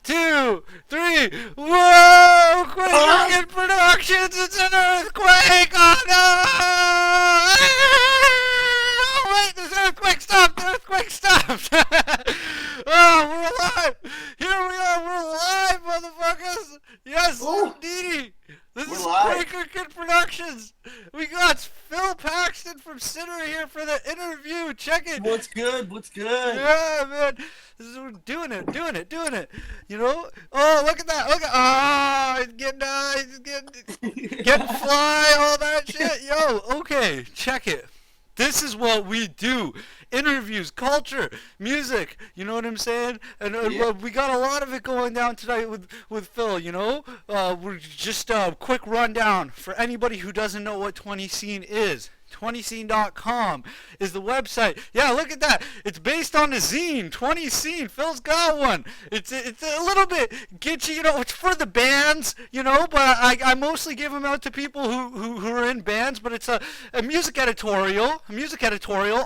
two, three. Whoa! Quick Productions! It's an earthquake! Oh no! Oh wait, there's an earthquake! Stop! The earthquake stopped! Oh, we're alive! Here we are! We're live, motherfuckers! Yes, Oh, indeedy! This we're is live. Quick Productions! We got Phill Paxton from Sinner here for the interview. Check it! What's good? What's good? Yeah, man. This is we're doing it. You know? Oh, look at that. Look at he's getting fly, all that shit. Yo, okay, check it. This is what we do. Interviews, culture, music, you know what I'm saying? And Yeah. we got a lot of it going down tonight with Phill, you know? We're just a quick rundown for anybody who doesn't know what 20 Scene is. 20scene.com is the website. Yeah, look at that. It's based on a zine, 20 Scene. Phil's got one. It's a little bit kitschy, you know. It's for the bands, you know, but I mostly give them out to people who are in bands. But it's a music editorial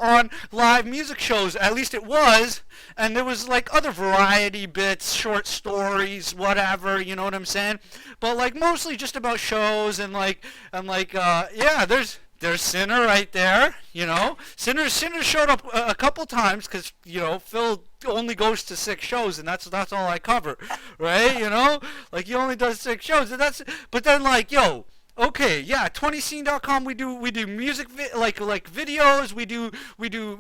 on live music shows. At least it was. And there was like other variety bits, short stories, whatever, you know what I'm saying? But like mostly just about shows and yeah, there's Sinner right there, you know. Sinner showed up a couple times because, you know, Phill only goes to 6 shows and that's all I cover, right? You know, like he only does 6 shows and but then like, yo, okay, yeah, 20scene.com we do music like videos, we do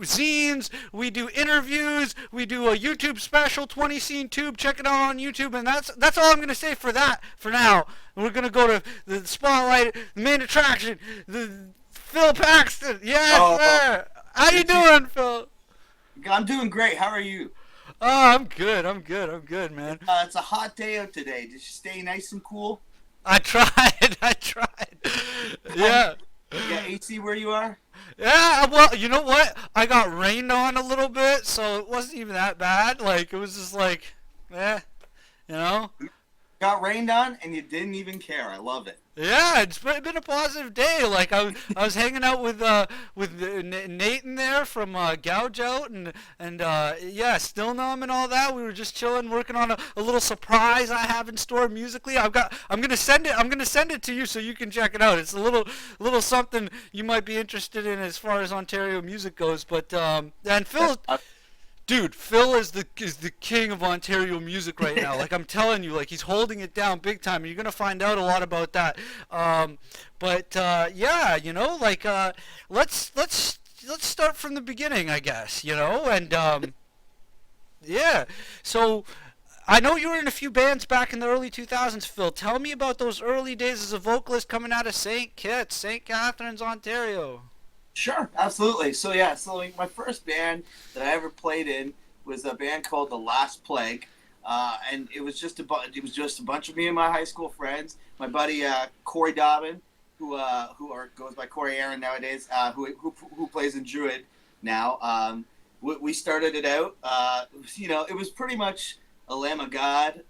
zines, we do interviews, we do a YouTube special, 20 Scene Tube, check it out on YouTube, and that's all I'm gonna say for that for now. And we're gonna go to the spotlight, the main attraction, the Phill Paxton. Yes, Oh, sir. How you doing, Phill? I'm doing great. How are you? Oh, I'm good, man. It's a hot day out today. Did you stay nice and cool? I tried. Yeah. Yeah, AC where you are? Yeah, well, you know what? I got rained on a little bit, so it wasn't even that bad. Like, it was just like, you know? Got rained on and you didn't even care. I love it. Yeah, it's been a positive day. Like I was hanging out with Nathan there from Gouge Out and yeah, Still Numb and all that. We were just chilling, working on a little surprise I have in store musically. I'm gonna send it to you so you can check it out. It's a little something you might be interested in as far as Ontario music goes. But and Phill. Dude, Phill is the king of Ontario music right now. Like I'm telling you, like he's holding it down big time, and you're gonna find out a lot about that. Yeah, you know, like let's start from the beginning, I guess. You know, and yeah. So I know you were in a few bands back in the early 2000s, Phill. Tell me about those early days as a vocalist coming out of St. Kitts, St. Catharines, Ontario. Sure, absolutely. So yeah, like, my first band that I ever played in was a band called The Last Plague, and it was just a bunch of me and my high school friends. My buddy Corey Dobbin, who goes by Corey Aaron nowadays, who plays in Druid now. We started it out. You know, it was pretty much a Lamb of God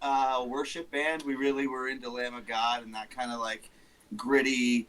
worship band. We really were into Lamb of God and that kind of like gritty.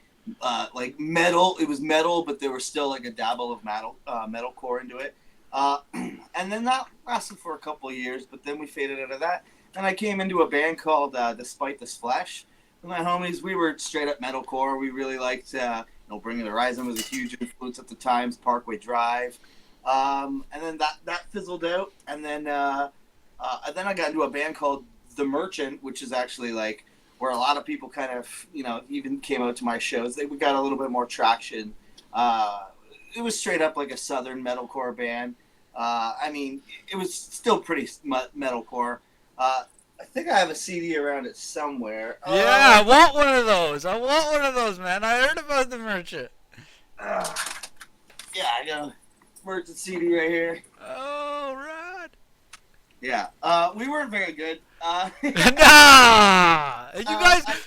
Like metal, it was metal, but there was still like a dabble of metalcore into it. And then that lasted for a couple of years, but then we faded out of that. And I came into a band called Despite This Flesh. With my homies, we were straight up metalcore. We really liked, Bring Me the Horizon was a huge influence at the times, Parkway Drive. And then that fizzled out. And then I got into a band called The Merchant, which is actually like, where a lot of people kind of, you know, even came out to my shows. We got a little bit more traction. It was straight up like a southern metalcore band. I mean, it was still pretty metalcore. I think I have a CD around it somewhere. Yeah, I want one of those, man. I heard about The Merchant. Yeah, I got a Merchant CD right here. Oh, right. Yeah, we weren't very good. Nah!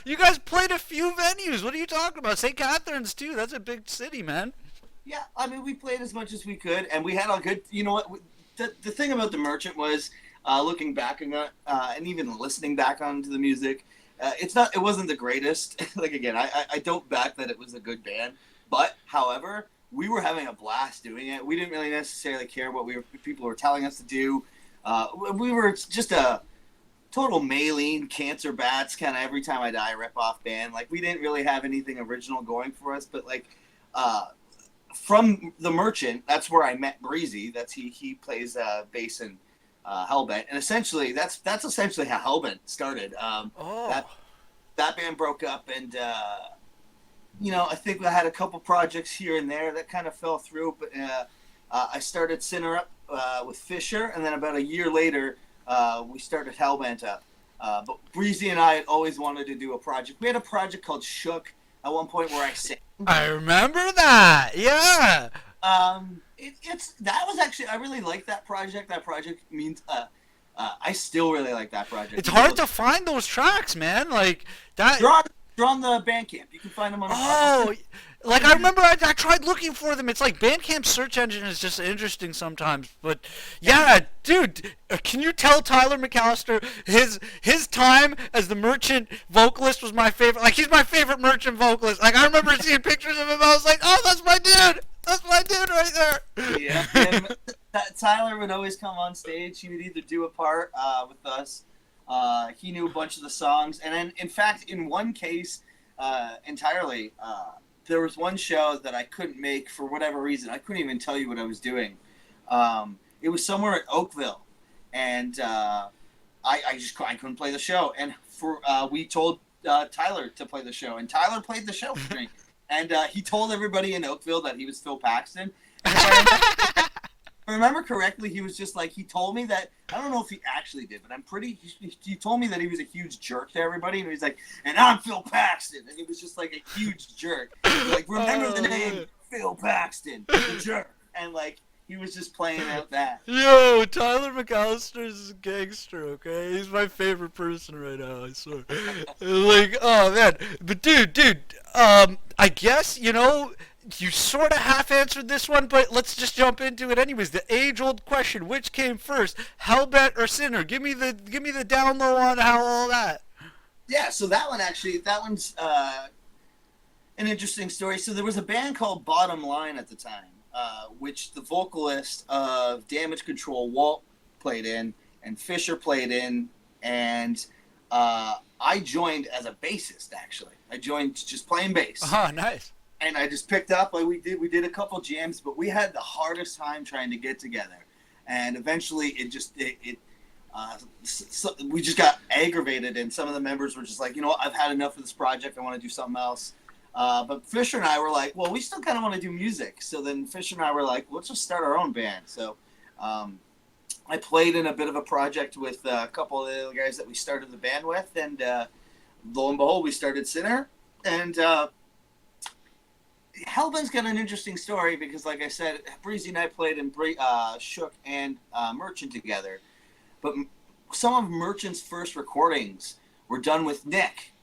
You guys played a few venues. What are you talking about? St. Catharines, too. That's a big city, man. Yeah, I mean, we played as much as we could, and we had a good, you know what, the thing about The Merchant was, looking back on it, and even listening back onto the music, it wasn't the greatest. Like, again, I don't back that it was a good band, but, however, we were having a blast doing it. We didn't really necessarily care what people were telling us to do. We were just total Maylene, Cancer Bats, kind of Every Time I Die rip-off band. Like, we didn't really have anything original going for us, but like, from The Merchant, that's where I met Breezy. That's he plays bass in Hellbent, and essentially that's essentially how Hellbent started. That band broke up, and I think I had a couple projects here and there that kind of fell through, but I started Sinner up with Fisher, and then about a year later, we started Hellbent up. But Breezy and I had always wanted to do a project. We had a project called Shook at one point where I sang. I remember that. Yeah. That was actually, I really liked that project. That project means I still really like that project. It's hard to find those tracks, man. Like that. They're on the Bandcamp. You can find them on. Like I remember, I tried looking for them. It's like Bandcamp's search engine is just interesting sometimes. But yeah, dude, can you tell Tyler McAllister his time as the Merchant vocalist was my favorite? Like he's my favorite Merchant vocalist. Like I remember seeing pictures of him. I was like, oh, that's my dude. That's my dude right there. Yeah, and Tyler would always come on stage. He would either do a part with us. He knew a bunch of the songs, and then in fact, in one case, entirely. There was one show that I couldn't make for whatever reason. I couldn't even tell you what I was doing. It was somewhere at Oakville, and I couldn't play the show. And we told Tyler to play the show, and Tyler played the show for me. And he told everybody in Oakville that he was Phill Paxton. And if I remember correctly, he was just like, he told me that, I don't know if he actually did, but he told me that he was a huge jerk to everybody, and he was like, and I'm Phill Paxton, and he was just like a huge jerk. Like, remember the name, Phill Paxton, the jerk, and like, he was just playing out that. Yo, Tyler McAllister's a gangster, okay? He's my favorite person right now, I swear. Like, oh man, but dude, I guess, you sort of half-answered this one, but let's just jump into it anyways. The age-old question: which came first, Hellbent or Sinner? Give me the down low on how all that. Yeah, so that one's an interesting story. So there was a band called Bottom Line at the time, which the vocalist of Damage Control, Walt, played in, and Fisher played in, and I joined as a bassist. Actually, I joined just playing bass. Oh, nice. And I just picked up, like we did a couple jams, but we had the hardest time trying to get together. And eventually we just got aggravated, and some of the members were just like, I've had enough of this project. I want to do something else. But Fisher and I were like, well, we still kind of want to do music. So then Fisher and I were like, let's just start our own band. So I played in a bit of a project with a couple of the other guys that we started the band with. And lo and behold, we started Sinner. And Hellbent's got an interesting story because, like I said, Breezy and I played in Shook and Merchant together. But some of Merchant's first recordings were done with Nick,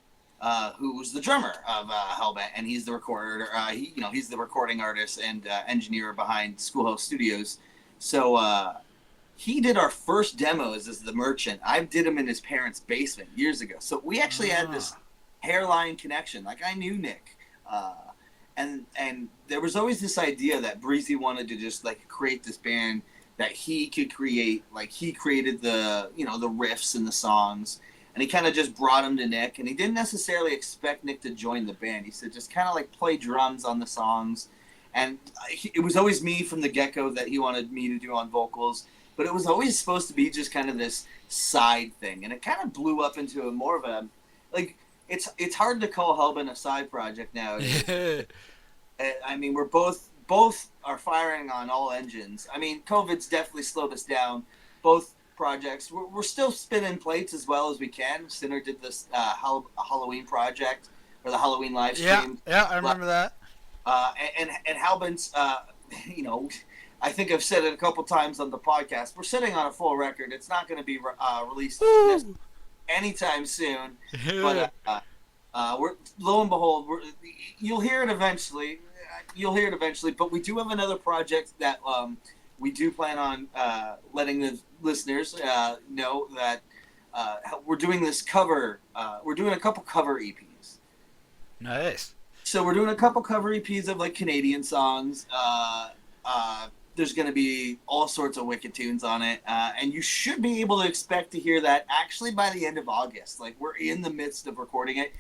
who was the drummer of Hellbent, and he's the recorder. He's the recording artist and engineer behind Schoolhouse Studios. So he did our first demos as the Merchant. I did them in his parents' basement years ago. So we actually had this hairline connection. Like, I knew Nick. And there was always this idea that Breezy wanted to just like create this band that he could create. Like, he created the the riffs and the songs, and he kind of just brought them to Nick. And he didn't necessarily expect Nick to join the band. He said just kind of like play drums on the songs. And it was always me from the get-go that he wanted me to do on vocals. But it was always supposed to be just kind of this side thing, and it kind of blew up into more of a like. It's hard to call Hellbent a side project now. I mean, we're both are firing on all engines. I mean, COVID's definitely slowed us down. Both projects, we're still spinning plates as well as we can. Sinner did this Halloween project, or the Halloween live stream. Yeah, I remember that. And Hellbent's, I think I've said it a couple times on the podcast. We're sitting on a full record. It's not going to be released anytime soon, but we're lo and behold, you'll hear it eventually. But we do have another project that we do plan on letting the listeners know that we're doing this cover. We're doing a couple cover EPs. Nice. So we're doing a couple cover EPs of like Canadian songs. there's going to be all sorts of wicked tunes on it, and you should be able to expect to hear that actually by the end of August. Like, we're in the midst of recording it.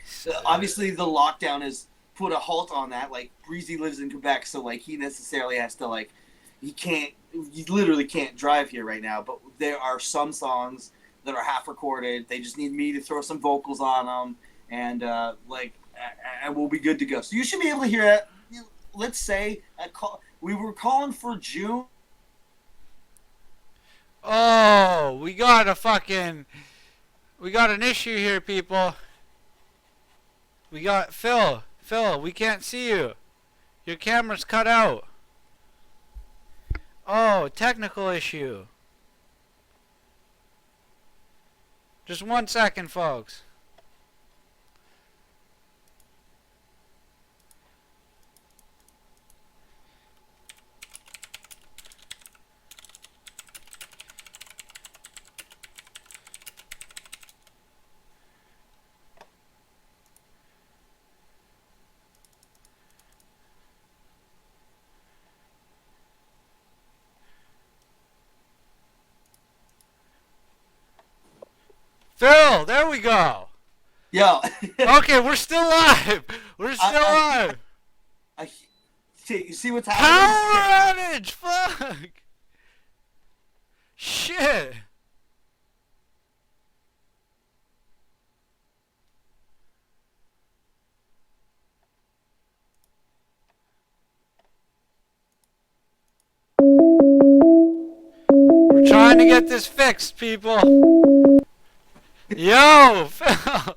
Obviously, the lockdown has put a halt on that. Like, Breezy lives in Quebec, so like he necessarily has to like he literally can't drive here right now. But there are some songs that are half recorded. They just need me to throw some vocals on them, and and we'll be good to go. So you should be able to hear it. Let's say we were calling for June. Oh, we got an issue here, people. We got Phill, we can't see you. Your camera's cut out. Oh, technical issue. Just 1 second, folks. Phill, there we go. Yo. Okay, we're still live. We're still live. You see what's happening? Power outage! Fuck! Shit! We're trying to get this fixed, people. Yo, Phill!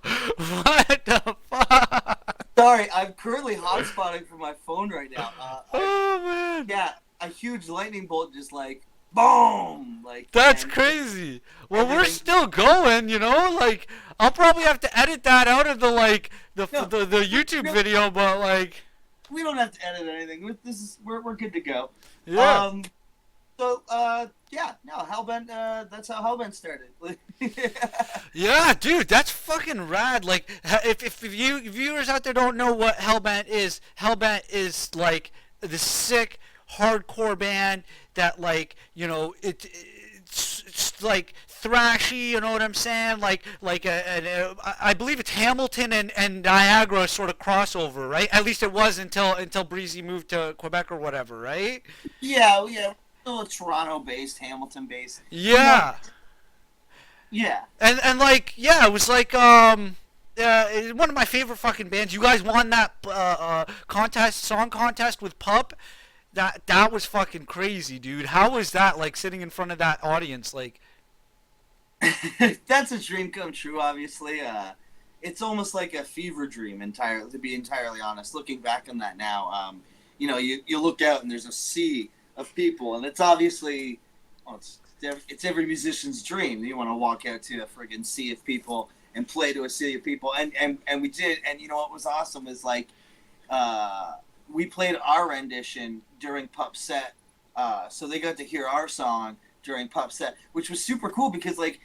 What the fuck? Sorry, I'm currently hotspotting from my phone right now. Oh man! Yeah, a huge lightning bolt just like boom, like. That's crazy. Well, we're still going, you know. Like, I'll probably have to edit that out of the the YouTube video, but like. We don't have to edit anything. We're good to go. Yeah. Hellbent. That's how Hellbent started. Yeah, dude, that's fucking rad. Like, if you viewers out there don't know what Hellbent is like the sick hardcore band that, like, you know, it's like thrashy, you know what I'm saying? I believe it's Hamilton and Niagara sort of crossover, right? At least it was until Breezy moved to Quebec or whatever, right? Yeah. Still a Toronto-based, Hamilton-based. Yeah. Yeah. And like, yeah, it was like one of my favorite fucking bands. You guys won that song contest with Pup. That was fucking crazy, dude. How was that, like, sitting in front of that audience, like? That's a dream come true, obviously. It's almost like a fever dream, to be entirely honest. Looking back on that now, you look out and there's a sea of people, and it's obviously, it's every musician's dream. You want to walk out to a friggin' sea of people and play to a sea of people, and we did. And you know what was awesome is, like, we played our rendition during Pup's set, so they got to hear our song during Pup's set, which was super cool because, like,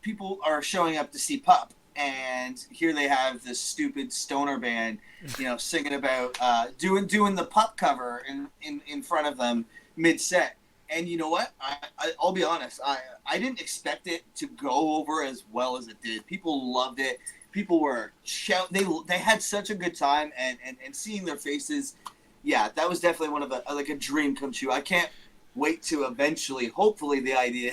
people are showing up to see Pup, and here they have this stupid stoner band, singing about doing the Pup cover in front of them mid-set. And you know what? I'll be honest. I didn't expect it to go over as well as it did. People loved it. People were shouting. They had such a good time, and seeing their faces, yeah, that was definitely one of a dream come true. I can't wait to eventually, hopefully, the idea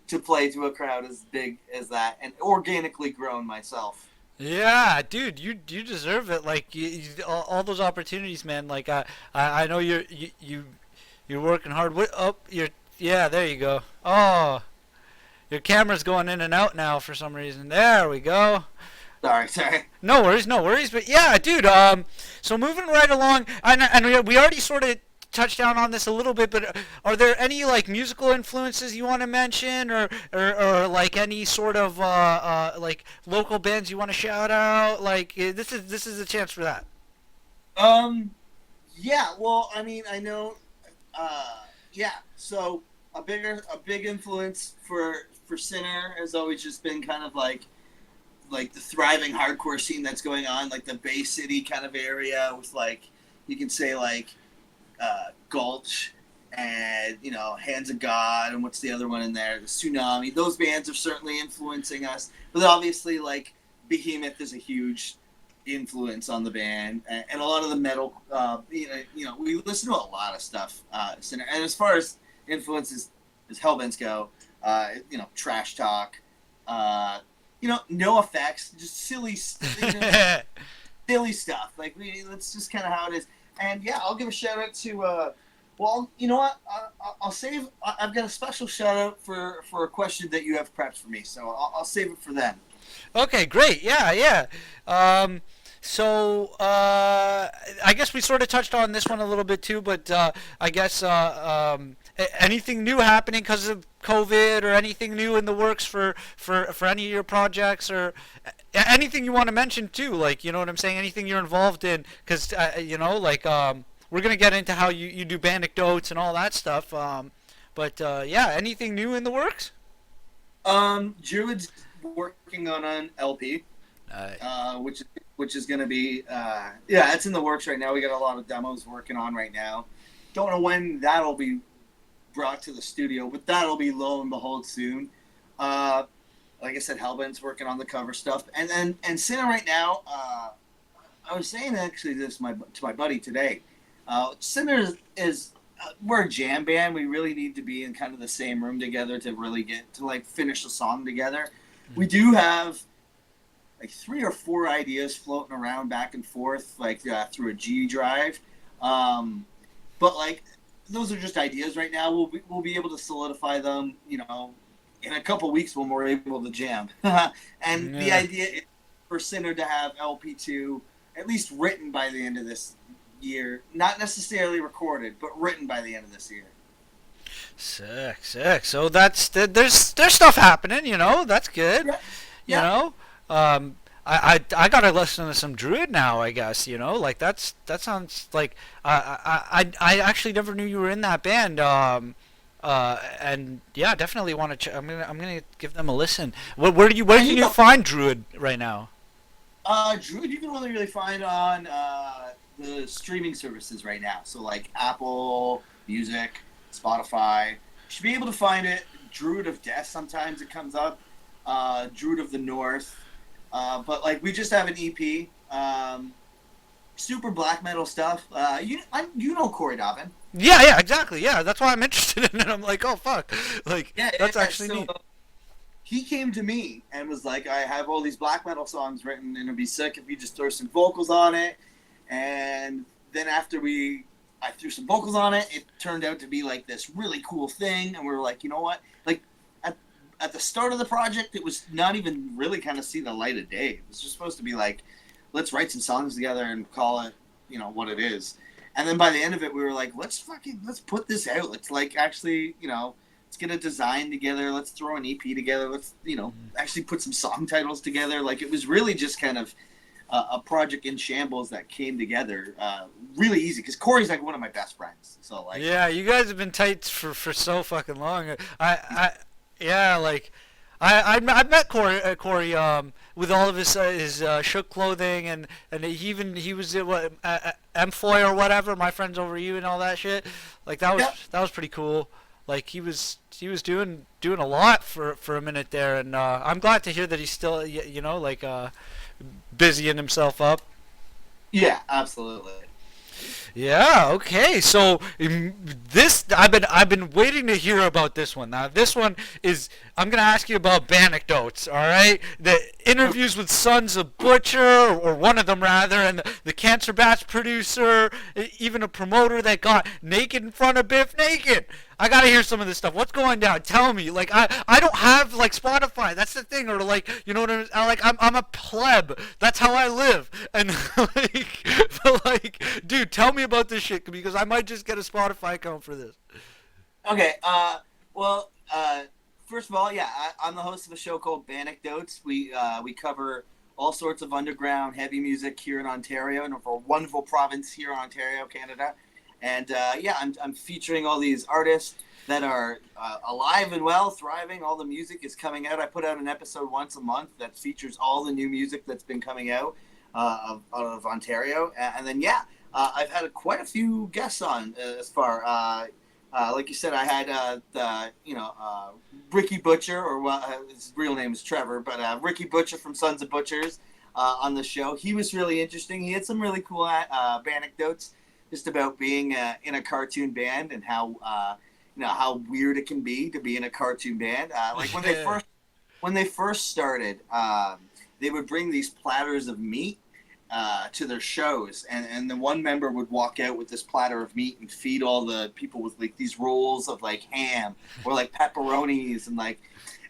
to play to a crowd as big as that and organically grown myself. Yeah, dude, you deserve it. Like, all those opportunities, man. Like, I know you're working hard. Yeah, there you go. Oh, your camera's going in and out now for some reason. There we go. Sorry. No worries. But yeah, dude. So moving right along, and we already sort of touched down on this a little bit, but are there any, like, musical influences you want to mention, or like any sort of like local bands you want to shout out? Like, this is a chance for that. Yeah. Well, I mean, I know. Yeah. So a big influence for Sinner has always just been kind of like the thriving hardcore scene that's going on, like the Bay City kind of area with, like, you can say, like, Gulch, and Hands of God, and what's the other one in there? The Tsunami. Those bands are certainly influencing us, but obviously, like Behemoth is a huge influence on the band, and a lot of the metal. We listen to a lot of stuff. And as far as influences as Hellbents go, Trash Talk, No Effects, just silly stuff. Like that's just kind of how it is. And yeah, I'll give a shout out to. Well, you know what? I'll save. I've got a special shout out for a question that you have prepped for me, so I'll save it for then. Okay, great. Yeah. So I guess we sort of touched on this one a little bit too, but I guess anything new happening because of COVID, or anything new in the works for any of your projects, or anything you want to mention too, like, you know what I'm saying, anything you're involved in, because we're going to get into how you do Bandecdotes and all that stuff, but anything new in the works? Druid's working on an LP, which is going to be it's in the works right now. We got a lot of demos working on right now. Don't know when that'll be brought to the studio, but that'll be lo and behold soon. Like I said, Hellbent's working on the cover stuff, and Sinner right now. I was saying actually this to my buddy today. Sinner is we're a jam band. We really need to be in kind of the same room together to really get to finish the song together. Mm-hmm. We do have 3 or 4 ideas floating around back and forth through a G drive, but those are just ideas right now. We'll be able to solidify them, in a couple weeks when we're able to jam. And the idea is for Sinner to have LP2 at least written by the end of this year, not necessarily recorded, but written by the end of this year. Sick. So there's stuff happening, That's good. Yeah. I gotta listen to some Druid now, I guess. That sounds like I actually never knew you were in that band. And yeah, definitely want to. I'm gonna give them a listen. Where can you find Druid right now? Druid you can only really find on the streaming services right now. So Apple Music, Spotify. You should be able to find it. Druid of Death, sometimes it comes up. Druid of the North. But we just have an EP. Super black metal stuff. You know Corey Dobbin. Yeah, exactly. Yeah, that's why I'm interested in it. I'm like, oh fuck, that's actually neat. He came to me and was like, I have all these black metal songs written, and it'd be sick if you just throw some vocals on it. And then after I threw some vocals on it, it turned out to be this really cool thing. And we were like, you know what? At the start of the project, it was not even really kind of see the light of day. It was just supposed to be let's write some songs together and call it, what it is. And then by the end of it, we were like, let's put this out. Let's actually, let's get a design together. Let's throw an EP together. Let's, actually put some song titles together. It was really just kind of a project in shambles that came together really easy. Because Corey's one of my best friends. So yeah, you guys have been tight for so fucking long. I met Corey with all of his Shook clothing, and he was at Employ or whatever. My friends over you and all that shit. That was pretty cool. He was doing a lot for a minute there, and I'm glad to hear that he's still busying himself up. Yeah, absolutely. Yeah. Okay. So this I've been waiting to hear about this one. Now this one is I'm gonna ask you about Bandecdotes. All right. The interviews with Sons of Butcher, or one of them rather, and the Cancer Bats producer, even a promoter that got naked in front of Biff Naked. I gotta hear some of this stuff. What's going down? Tell me. I don't have Spotify. That's the thing. Or you know what I'm a pleb. That's how I live. And dude, tell me about this shit, because I might just get a Spotify account for this. Okay. First of all, yeah, I'm the host of a show called Bandecdotes. We cover all sorts of underground heavy music here in Ontario, and for a wonderful province here in Ontario, Canada. And I'm featuring all these artists that are alive and well, thriving. All the music is coming out. I put out an episode once a month that features all the new music that's been coming out of Ontario. And then I've had quite a few guests on as far. Like you said, I had Ricky Butcher, or his real name is Trevor, but Ricky Butcher from Sons of Butchers on the show. He was really interesting. He had some really cool Bandecdotes just about being in a cartoon band and how weird it can be to be in a cartoon band. Like when they first started, they would bring these platters of meat to their shows, and the one member would walk out with this platter of meat and feed all the people with like these rolls of like ham or like pepperonis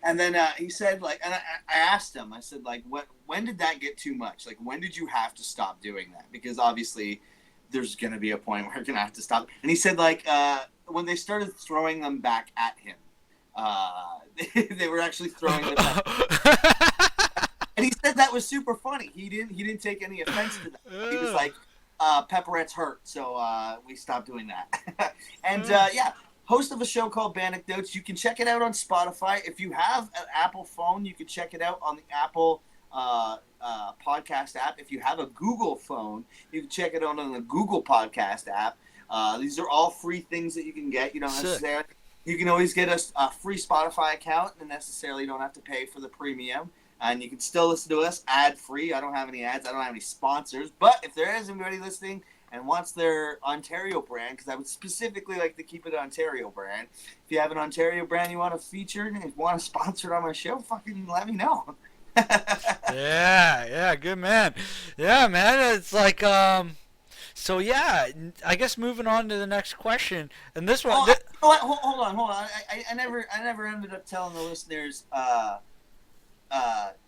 and then he said and I asked him, I said like, when did that get too much? Like, when did you have to stop doing that? Because obviously there's gonna be a point where you're gonna have to stop. And he said like when they started throwing them back at him, they were actually throwing them back. And he said that was super funny. He didn't take any offense to that. He was like, pepperettes hurt, so we stopped doing that. And host of a show called Bandecdotes. You can check it out on Spotify. If you have an Apple phone, you can check it out on the Apple podcast app. If you have a Google phone, you can check it out on the Google podcast app. These are all free things that you can get. You don't necessarily. You can always get a free Spotify account, and necessarily don't have to pay for the premium. And you can still listen to us ad-free. I don't have any ads. I don't have any sponsors. But if there is anybody listening and wants their Ontario brand, because I would specifically like to keep it Ontario brand. If you have an Ontario brand you want to feature and want to sponsor it on my show, fucking let me know. Yeah, good man. Yeah, man, it's like, so yeah, I guess moving on to the next question. And this one... you know what? Hold on. I never ended up telling the listeners...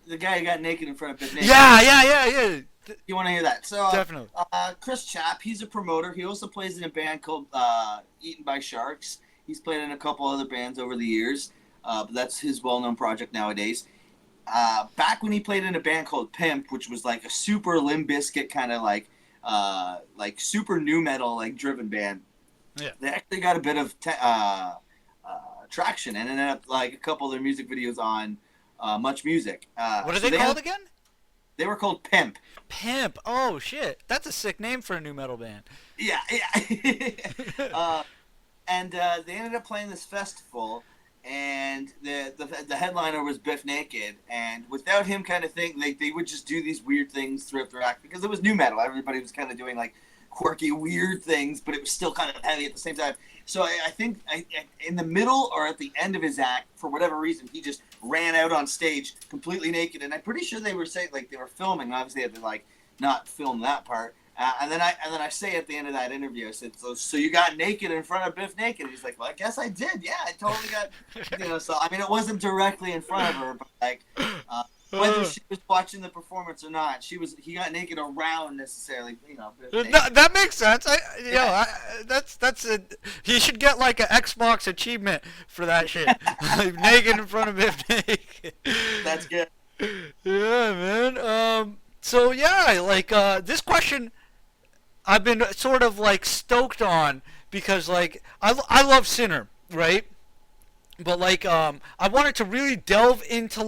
the guy who got naked in front of Bit Naked. Yeah. You want to hear that? So definitely. Chris Chapp, he's a promoter. He also plays in a band called Eaten by Sharks. He's played in a couple other bands over the years, but that's his well-known project nowadays. Back when he played in a band called Pimp, which was like a super Limp Bizkit kind of like super nu metal like driven band. Yeah. They actually got a bit of traction and ended up like a couple of their music videos on Much Music. What are they called again? They were called Pimp. Pimp. Oh shit, that's a sick name for a new metal band. Yeah. And they ended up playing this festival, and the headliner was Biff Naked, and without him kind of thing, they would just do these weird things throughout their act because it was new metal. Everybody was kind of doing like quirky, weird things, but it was still kind of heavy at the same time. So I think in the middle or at the end of his act, for whatever reason, he just ran out on stage completely naked. And I'm pretty sure they were saying like they were filming. Obviously, they had to like not film that part. And then I say at the end of that interview, I said, so you got naked in front of Biff Naked? And he's like, well, I guess I did. Yeah, I totally got. So I mean, it wasn't directly in front of her, but like. Whether she was watching the performance or not, he got naked around necessarily, That makes sense. He should get like an Xbox achievement for that shit. Like, naked in front of Biff Naked. That's good. Yeah, man. So yeah, like this question, I've been sort of like stoked on because like I love Sinner, right? But like I wanted to really delve into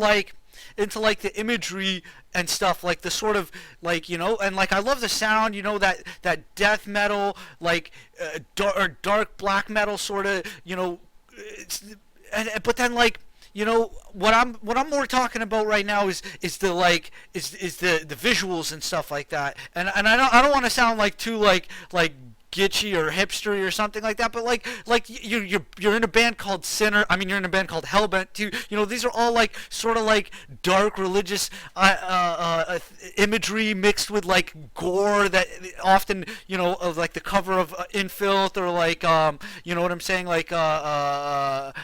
the imagery and stuff, like the sort of like, and like I love the sound, that death metal, like dark black metal sort of, but then like, what I'm more talking about right now is the visuals and stuff like that, and I don't want to sound like too like gitchy or hipstery or something like that, but like you're in a band called Sinner. I mean, you're in a band called Hellbent too. These are all like sort of like dark religious imagery mixed with like gore that often of like the cover of In Filth or like you know what I'm saying, like the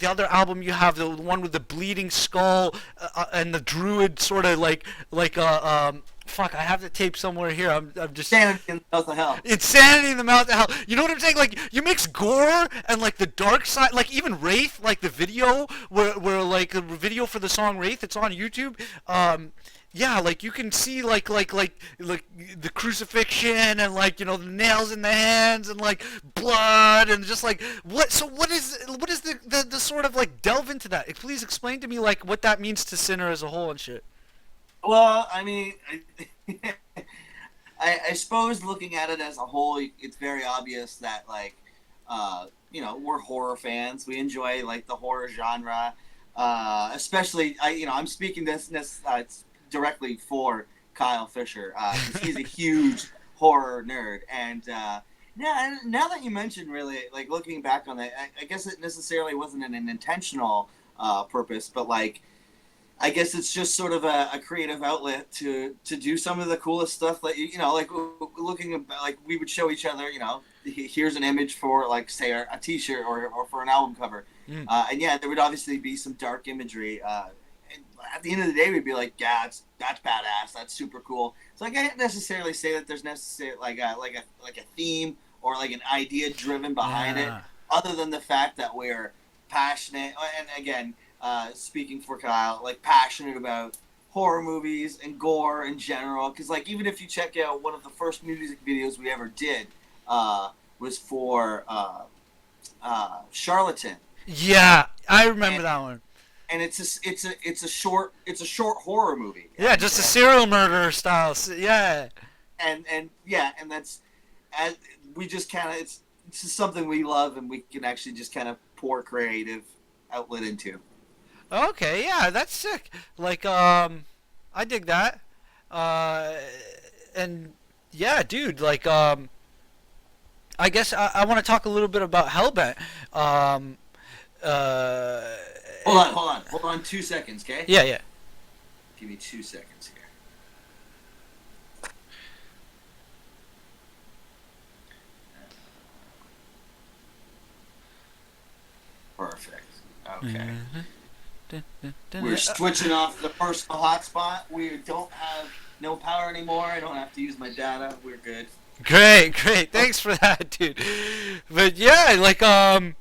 other album you have, the one with the bleeding skull and the druid sort of like fuck, I have the tape somewhere here. I'm just Insanity in the Mouth of Hell. Insanity in the Mouth of Hell. You know what I'm saying? Like you mix gore and like the dark side, like even Wraith, like the video where like the video for the song Wraith, it's on YouTube. Yeah, like you can see like the crucifixion and like the nails in the hands and like blood and just like what is the sort of like delve into that? Please explain to me like what that means to Sinner as a whole and shit. Well, I mean, I suppose looking at it as a whole, it's very obvious that like, we're horror fans. We enjoy like the horror genre, especially I'm speaking this directly for Kyle Fisher. 'Cause he's a huge horror nerd, and now that you mentioned, really like looking back on that, I guess it necessarily wasn't an intentional purpose, but like. I guess it's just sort of a creative outlet to do some of the coolest stuff that like looking at, like we would show each other, here's an image for like say a T-shirt or for an album cover, and yeah, there would obviously be some dark imagery. And at the end of the day, we'd be like, yeah, that's badass, that's super cool. So I can't necessarily say that there's necessarily like a theme or like an idea driven behind it, other than the fact that we're passionate and again. Speaking for Kyle, like passionate about horror movies and gore in general, because like even if you check out one of the first music videos we ever did, was for Charlatan. Yeah, I remember that one. And it's a short horror movie. Yeah, just a serial murder style. Yeah. And that's we just kind of it's just something we love and we can actually just kind of pour creative outlet into. Okay, yeah, that's sick. Like, I dig that. And yeah, dude, like, I guess I want to talk a little bit about Hellbent. Hold on 2 seconds, okay? Yeah. Give me 2 seconds here. Perfect. Okay. Mm-hmm. We're switching off the personal hotspot. We don't have no power anymore. I don't have to use my data. We're good. Great. Thanks for that, dude. But yeah, like on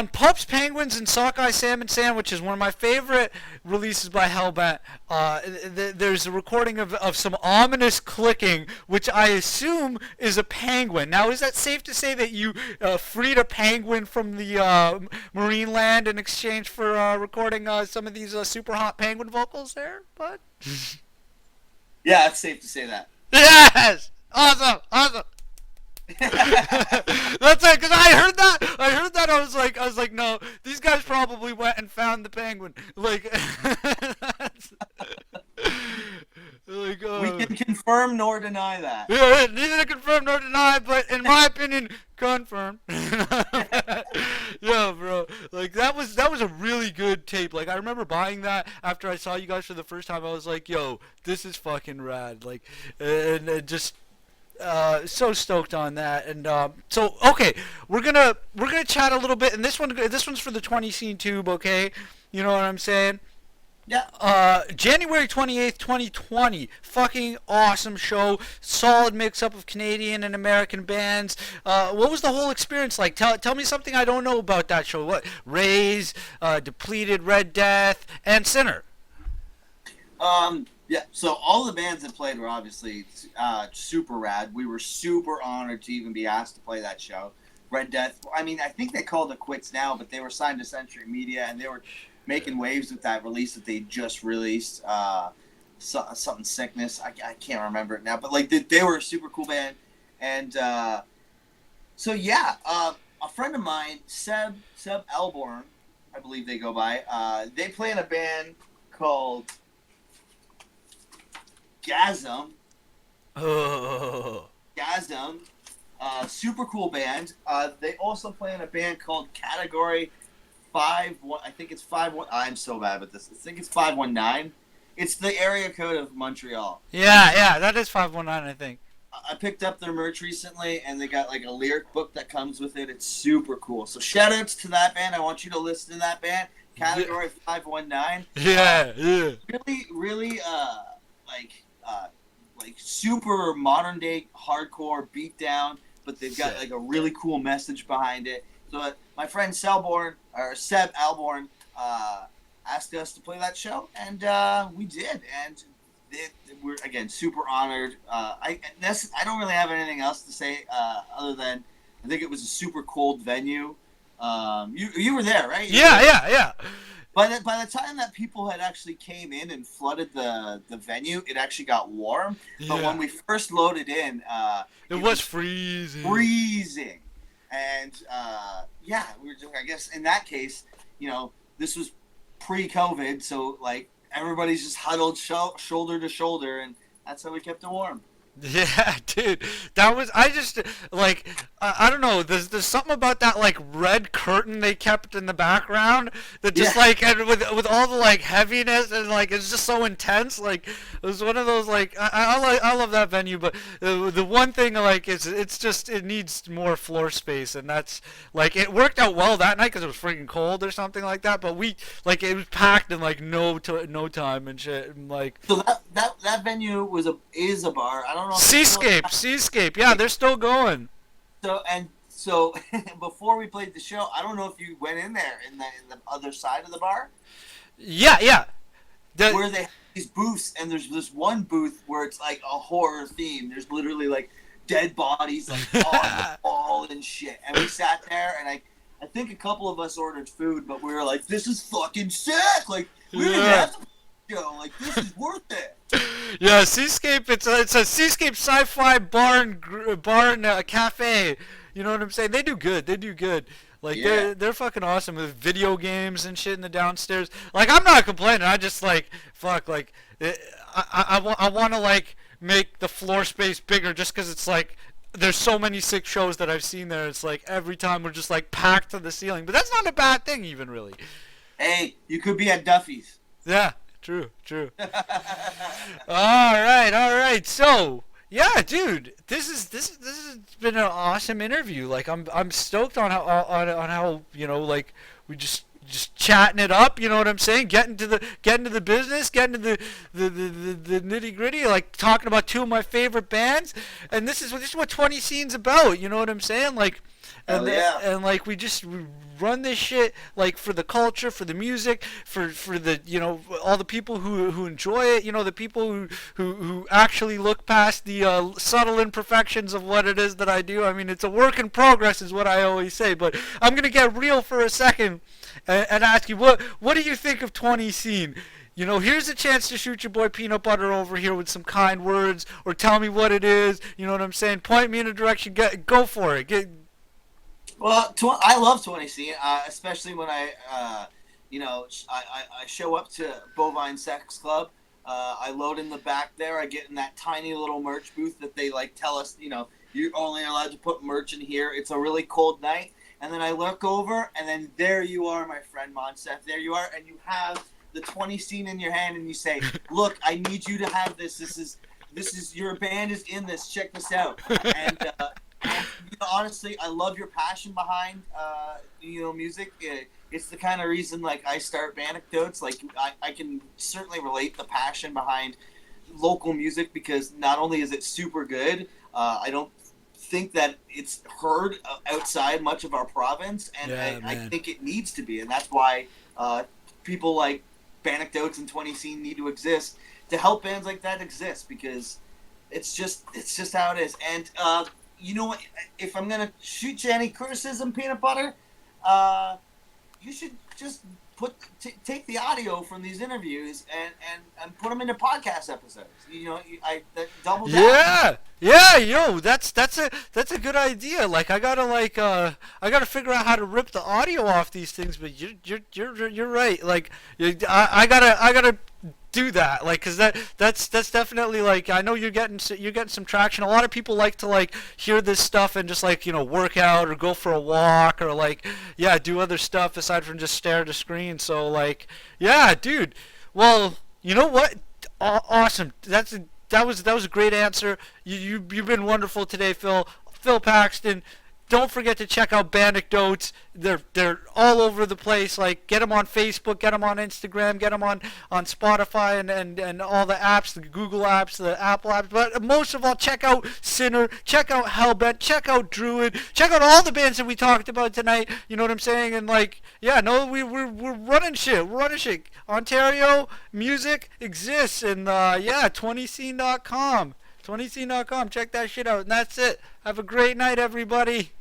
Pups, Penguins, and Sockeye Salmon Sandwiches, one of my favorite releases by Hellbent, there's a recording of some ominous clicking, which I assume is a penguin. Now, is that safe to say that you freed a penguin from the marine land in exchange for recording some of these super hot penguin vocals there, bud? Yeah, it's safe to say that. Yes! Awesome! That's it, because I heard that, I was like, no, these guys probably went and found the penguin. Like, like we can confirm nor deny that. Yeah, neither confirm nor deny, but in my opinion, confirm. Yeah, bro. Like that was a really good tape. Like I remember buying that after I saw you guys for the first time. I was like, yo, this is fucking rad. Like, and just. So stoked on that, and so okay, we're gonna chat a little bit, and this one's for the 20 scene tube, okay? You know what I'm saying? Yeah. January 28th, 2020, fucking awesome show, solid mix up of Canadian and American bands. What was the whole experience like? Tell me something I don't know about that show. What? Raise, Depleted, Red Death, and Sinner. Yeah, so all the bands that played were obviously super rad. We were super honored to even be asked to play that show. Red Death, I mean, I think they called it quits now, but they were signed to Century Media, and they were making waves with that release that they just released, something Sickness. I can't remember it now, but like they were a super cool band. And so, yeah, a friend of mine, Seb Elborn, I believe they go by, they play in a band called... Gasm. Oh. Gasm. Super cool band. They also play in a band called Category 5-1. I think it's 5-1. I'm so bad with this. I think it's 519. It's the area code of Montreal. Yeah, that is 519, I think. I picked up their merch recently, and they got like a lyric book that comes with it. It's super cool. So shout outs to that band. I want you to listen to that band. Category 519. Yeah. Really, like super modern day hardcore beatdown, but they've got like a really cool message behind it. So my friend Seb Alborn asked us to play that show, and we did, and we're again super honored. I don't really have anything else to say other than I think it was a super cold venue. You were there, right? Yeah. by the time that people had actually came in and flooded the venue, it actually got warm. But when we first loaded in, it was freezing. Freezing, and yeah, we were doing. I guess in that case, this was pre-COVID, so like everybody's just huddled shoulder to shoulder, and that's how we kept it warm. Yeah, dude, that was, I just, like, I don't know, there's something about that, like, red curtain they kept in the background that just, like, and with all the, like, heaviness, and, like, it's just so intense, like, it was one of those, like, I love that venue, but the one thing, like, is, it's just, it needs more floor space, and that's, like, it worked out well that night, because it was freaking cold or something like that, but like, it was packed in, like, no time and shit, and, like. So that venue is a bar, I don't know. Seascape, yeah, they're still going. So before we played the show, I don't know if you went in there in the other side of the bar. Yeah. Where they have these booths, and there's this one booth where it's like a horror theme. There's literally like dead bodies like on the wall and shit. And we sat there, and I think a couple of us ordered food, but we were like, "This is fucking sick! Like we didn't have to." Like, this is worth it. Yeah, Seascape. It's a Seascape sci-fi barn cafe. You know what I'm saying? They do good. Like they're fucking awesome with video games and shit in the downstairs. Like I'm not complaining. I just like fuck. Like I want to like make the floor space bigger just because it's like there's so many sick shows that I've seen there. It's like every time we're just like packed to the ceiling. But that's not a bad thing even really. Hey, you could be at Duffy's. Yeah. True. All right. So, yeah, dude, this has been an awesome interview. Like, I'm stoked on how like we just chatting it up. You know what I'm saying? Getting to the business, getting to the nitty gritty. Like talking about two of my favorite bands, and this is what 20 Scene's about. You know what I'm saying? Like. And like we run this shit like for the culture, for the music, for the all the people who enjoy it, the people who actually look past the subtle imperfections of what it is that I do. I mean, it's a work in progress is what I always say, but I'm gonna get real for a second and ask you what do you think of 20 Scene? Here's a chance to shoot your boy Peanut Butter over here with some kind words or tell me what it is. You know what I'm saying? Point me in a direction. Go for it. Well, I love 20 Scene, especially when I show up to Bovine Sex Club. I load in the back there. I get in that tiny little merch booth that they like tell us, you're only allowed to put merch in here. It's a really cold night. And then I look over, and then there you are, my friend Monsef. There you are, and you have the 20 Scene in your hand, and you say, look, I need you to have this. This is your band is in this. Check this out. And honestly, I love your passion behind, music. It's the kind of reason, like, I start Bandecdotes. Like, I can certainly relate the passion behind local music because not only is it super good, I don't think that it's heard outside much of our province, and I think it needs to be, and that's why people like Bandecdotes and 20 Scene need to exist to help bands like that exist because it's just how it is. And you know what? If I'm gonna shoot you any criticism, Peanut Butter, you should just take the audio from these interviews and put them into podcast episodes. Double down. Yeah, that's a good idea. Like I gotta figure out how to rip the audio off these things. But you're right. Like I gotta do that, like, cause that's definitely, like, I know you're getting some traction. A lot of people like to like hear this stuff and just like work out or go for a walk or like do other stuff aside from just stare at a screen. So like dude, well, you know what? Awesome. That was a great answer. You've been wonderful today, Phill Paxton. Don't forget to check out Bandecdotes. They're all over the place. Like, get them on Facebook, get them on Instagram, get them on Spotify and all the apps, the Google apps, the Apple apps. But most of all, check out Sinner, check out Hellbent, check out Druid, check out all the bands that we talked about tonight. You know what I'm saying? And like, we're running shit. We're running shit. Ontario music exists, and 20scene.com. 20scene.com. Check that shit out. And that's it. Have a great night, everybody.